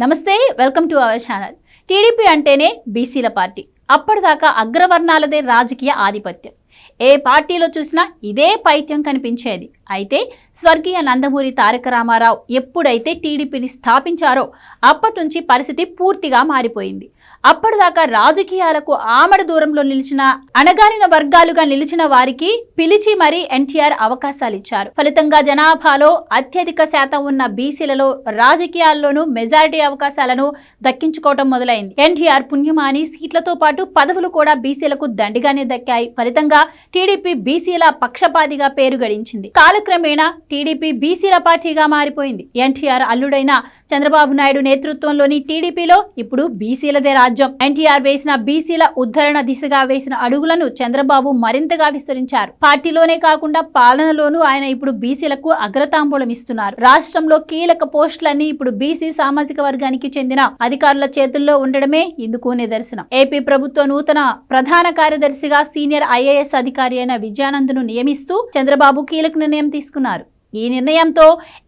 నమస్తే, welcome to our channel. TDP అంటేనే బీసీల పార్టీ. అప్పటిదాకా అగ్రవర్ణాలదే రాజకీయ ఆధిపత్యం. ఏ పార్టీలో చూసినా ఇదే పైత్యం కనిపించేది. అయితే స్వర్గీయ నందమూరి తారక రామారావు ఎప్పుడైతే టీడీపీని స్థాపించారో అప్పటి నుంచి పరిస్థితి పూర్తిగా మారిపోయింది. అప్పటిదాకా రాజకీయాలకు ఆమడ దూరంలో నిలిచిన అణగారిన వర్గాలుగా నిలిచిన వారికి పిలిచి మరీ ఎన్టీఆర్ అవకాశాలు ఇచ్చారు. ఫలితంగా జనాభాలో అత్యధిక శాతం ఉన్న బీసీలలో రాజకీయాల్లోనూ మెజారిటీ అవకాశాలను దక్కించుకోవడం మొదలైంది. ఎన్టీఆర్ పుణ్యమాని సీట్లతో పాటు పదవులు కూడా బీసీలకు దండిగానే దక్కాయి. ఫలితంగా టీడీపీ బీసీల పక్షపాతిగా పేరు గడించింది. కాలక్రమేణా టీడీపీ బీసీల పార్టీగా మారిపోయింది. ఎన్టీఆర్ అల్లుడైన చంద్రబాబు నాయుడు నేతృత్వంలోని టీడీపీలో ఇప్పుడు బీసీలదే రాజ్యం. ఎన్టీఆర్ వేసిన బీసీల ఉద్ధరణ దిశగా వేసిన అడుగులను చంద్రబాబు మరింతగా విస్తరించారు. పార్టీలోనే కాకుండా పాలనలోనూ ఆయన ఇప్పుడు బీసీలకు అగ్రతాంబూలం ఇస్తున్నారు. రాష్ట్రంలో కీలక పోస్టులన్నీ ఇప్పుడు బీసీ సామాజిక వర్గానికి చెందిన అధికారుల చేతుల్లో ఉండడమే ఇందుకు నిదర్శనం. ఏపీ ప్రభుత్వ నూతన ప్రధాన కార్యదర్శిగా సీనియర్ ఐఏఎస్ అధికారి అయిన విజయానంద్ను నియమిస్తూ చంద్రబాబు కీలక నిర్ణయం తీసుకున్నారు. ఈ నిర్ణయంతో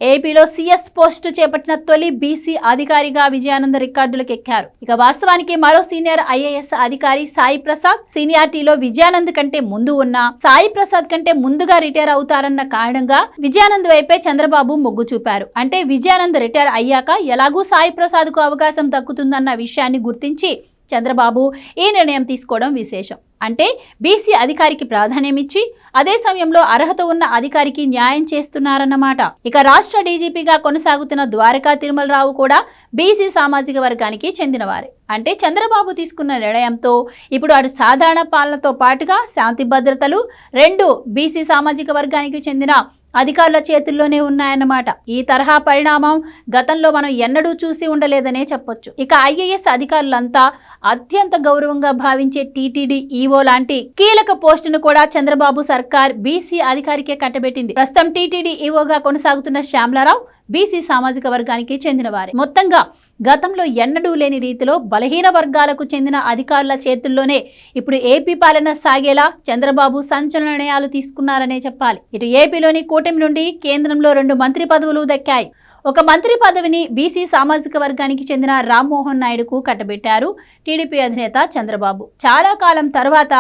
ఏపీలో సీఎస్ పోస్టు చేపట్టిన తొలి బీసీ అధికారిగా విజయానంద్ రికార్డులకు ఎక్కారు. ఇక వాస్తవానికి మరో సీనియర్ ఐఏఎస్ అధికారి సాయి ప్రసాద్ సీనియారిటీలో విజయానంద్ కంటే ముందు ఉన్న సాయి ప్రసాద్ కంటే ముందుగా రిటైర్ అవుతారన్న కారణంగా విజయానంద్ వైపే చంద్రబాబు మొగ్గు చూపారు. అంటే విజయానంద్ రిటైర్ అయ్యాక ఎలాగూ సాయి ప్రసాద్ కు అవకాశం దక్కుతుందన్న విషయాన్ని గుర్తించి చంద్రబాబు ఈ నిర్ణయం తీసుకోవడం విశేషం. అంటే బీసీ అధికారికి ప్రాధాన్యం ఇచ్చి అదే సమయంలో అర్హత ఉన్న అధికారికి న్యాయం చేస్తున్నారన్నమాట. ఇక రాష్ట్ర డీజీపీగా కొనసాగుతున్న ద్వారకా తిరుమలరావు కూడా బీసీ సామాజిక వర్గానికి చెందినవారే. అంటే చంద్రబాబు తీసుకున్న నిర్ణయంతో ఇప్పుడు అటు సాధారణ పాలనతో పాటుగా శాంతి భద్రతలు రెండు బీసీ సామాజిక వర్గానికి చెందిన అధికారుల చేతుల్లోనే ఉన్నాయన్నమాట. ఈ తరహా పరిణామం గతంలో మనం ఎన్నడూ చూసి ఉండలేదనే చెప్పొచ్చు. ఇక ఐఏఎస్ అధికారులంతా అత్యంత గౌరవంగా భావించే టీటీడీ ఈవో లాంటి కీలక పోస్టును కూడా చంద్రబాబు సర్కార్ బీసీ అధికారికే కట్టబెట్టింది. ప్రస్తుతం టీటీడీ ఈవోగా కొనసాగుతున్న శ్యామలారావు బీసీ సామాజిక వర్గానికి చెందినవారే. మొత్తంగా గతంలో ఎన్నడూ లేని రీతిలో బలహీన వర్గాలకు చెందిన అధికారుల చేతుల్లోనే ఇప్పుడు ఏపీ పాలన సాగేలా చంద్రబాబు సంచలన నిర్ణయాలు తీసుకున్నారనే చెప్పాలి. ఇటు ఏపీలోని కూటమి నుండి కేంద్రంలో 2 మంత్రి పదవులు దక్కాయి. ఒక మంత్రి పదవిని బీసీ సామాజిక వర్గానికి చెందిన రామ్మోహన్ నాయుడుకు కట్టబెట్టారు టీడీపీ అధినేత చంద్రబాబు. చాలా కాలం తర్వాత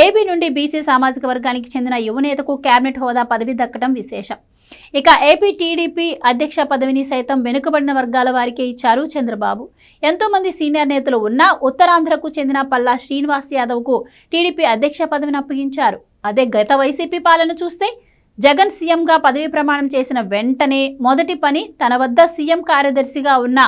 ఏపీ నుండి బీసీ సామాజిక వర్గానికి చెందిన యువనేతకు కేబినెట్ హోదా పదవి దక్కడం విశేషం. ఇక ఏపీ టీడీపీ అధ్యక్ష పదవిని సైతం వెనుకబడిన వర్గాల వారికే ఇచ్చారు చంద్రబాబు. ఎంతో మంది సీనియర్ నేతలు ఉన్నా ఉత్తరాంధ్రకు చెందిన పల్లా శ్రీనివాస్ యాదవ్కు టీడీపీ అధ్యక్ష పదవిని అప్పగించారు. అదే గత వైసీపీ పాలన చూస్తే జగన్ సీఎంగా పదవి ప్రమాణం చేసిన వెంటనే మొదటి పని తన వద్ద సీఎం కార్యదర్శిగా ఉన్న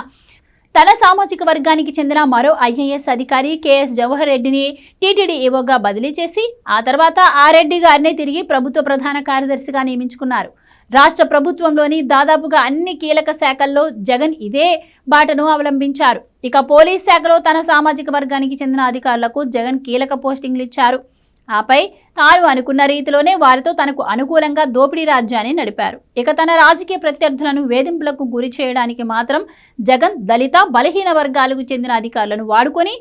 తన సామాజిక వర్గానికి చెందిన మరో ఐఏఎస్ అధికారి కేఎస్ జవహర్ రెడ్డిని టీటీడీ ఈవోగా బదిలీ చేసి ఆ తర్వాత ఆ రెడ్డి గారిని తిరిగి ప్రభుత్వ ప్రధాన కార్యదర్శిగా నియమించుకున్నారు. రాష్ట్ర ప్రభుత్వంలోని దాదాపుగా అన్ని కీలక శాఖల్లో జగన్ ఇదే బాటను అవలంబించారు. ఇక పోలీస్ శాఖలో తన సామాజిక వర్గానికి చెందిన అధికారులకు జగన్ కీలక పోస్టింగ్లు ఇచ్చారు. ఆపై తాను అనుకున్న రీతిలోనే వారితో తనకు అనుకూలంగా దోపిడీ రాజ్యాన్ని నడిపారు. ఇక తన రాజకీయ ప్రత్యర్థులను వేధింపులకు గురి చేయడానికి మాత్రం జగన్ దళిత బలహీన వర్గాలకు చెందిన అధికారులను వాడుకొని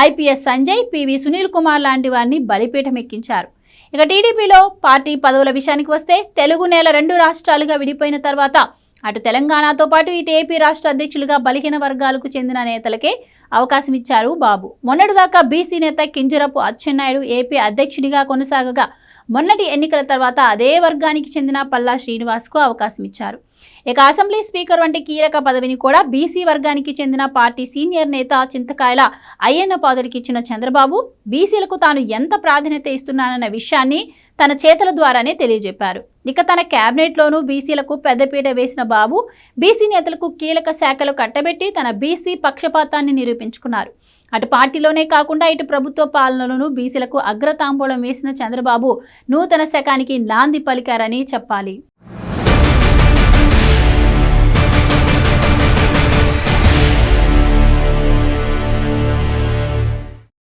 ఐపీఎస్ సంజయ్, పివి సునీల్ కుమార్ లాంటి వారిని బలిపీఠం ఎక్కించారు. ఇక టీడీపీలో పార్టీ పదవుల విషయానికి వస్తే తెలుగు నేల 2 రాష్ట్రాలుగా విడిపోయిన తర్వాత అటు తెలంగాణతో పాటు ఇటు ఏపీ రాష్ట్ర అధ్యక్షులుగా బలహీన వర్గాలకు చెందిన నేతలకే అవకాశం ఇచ్చారు బాబు. మొన్నటిదాకా బీసీ నేత కింజరపు అచ్చెన్నాయుడు ఏపీ అధ్యక్షుడిగా కొనసాగగా మొన్నటి ఎన్నికల తర్వాత అదే వర్గానికి చెందిన పల్లా శ్రీనివాస్కు అవకాశం ఇచ్చారు. ఇక అసెంబ్లీ స్పీకర్ వంటి కీలక పదవిని కూడా బీసీ వర్గానికి చెందిన పార్టీ సీనియర్ నేత చింతకాయల అయ్యన్న పాదుడికి ఇచ్చిన చంద్రబాబు బీసీలకు తాను ఎంత ప్రాధాన్యత ఇస్తున్నానన్న విషయాన్ని తన చేతల ద్వారానే తెలియజెప్పారు. ఇక తన కేబినెట్లోనూ బీసీలకు పెద్దపీట వేసిన బాబు బీసీ నేతలకు కీలక శాఖలు కట్టబెట్టి తన బీసీ పక్షపాతాన్ని నిరూపించుకున్నారు. అటు పార్టీలోనే కాకుండా ఇటు ప్రభుత్వ పాలనలోనూ బీసీలకు అగ్రతాంబూలం వేసిన చంద్రబాబు నూతన శకానికి నాంది పలికారని చెప్పాలి.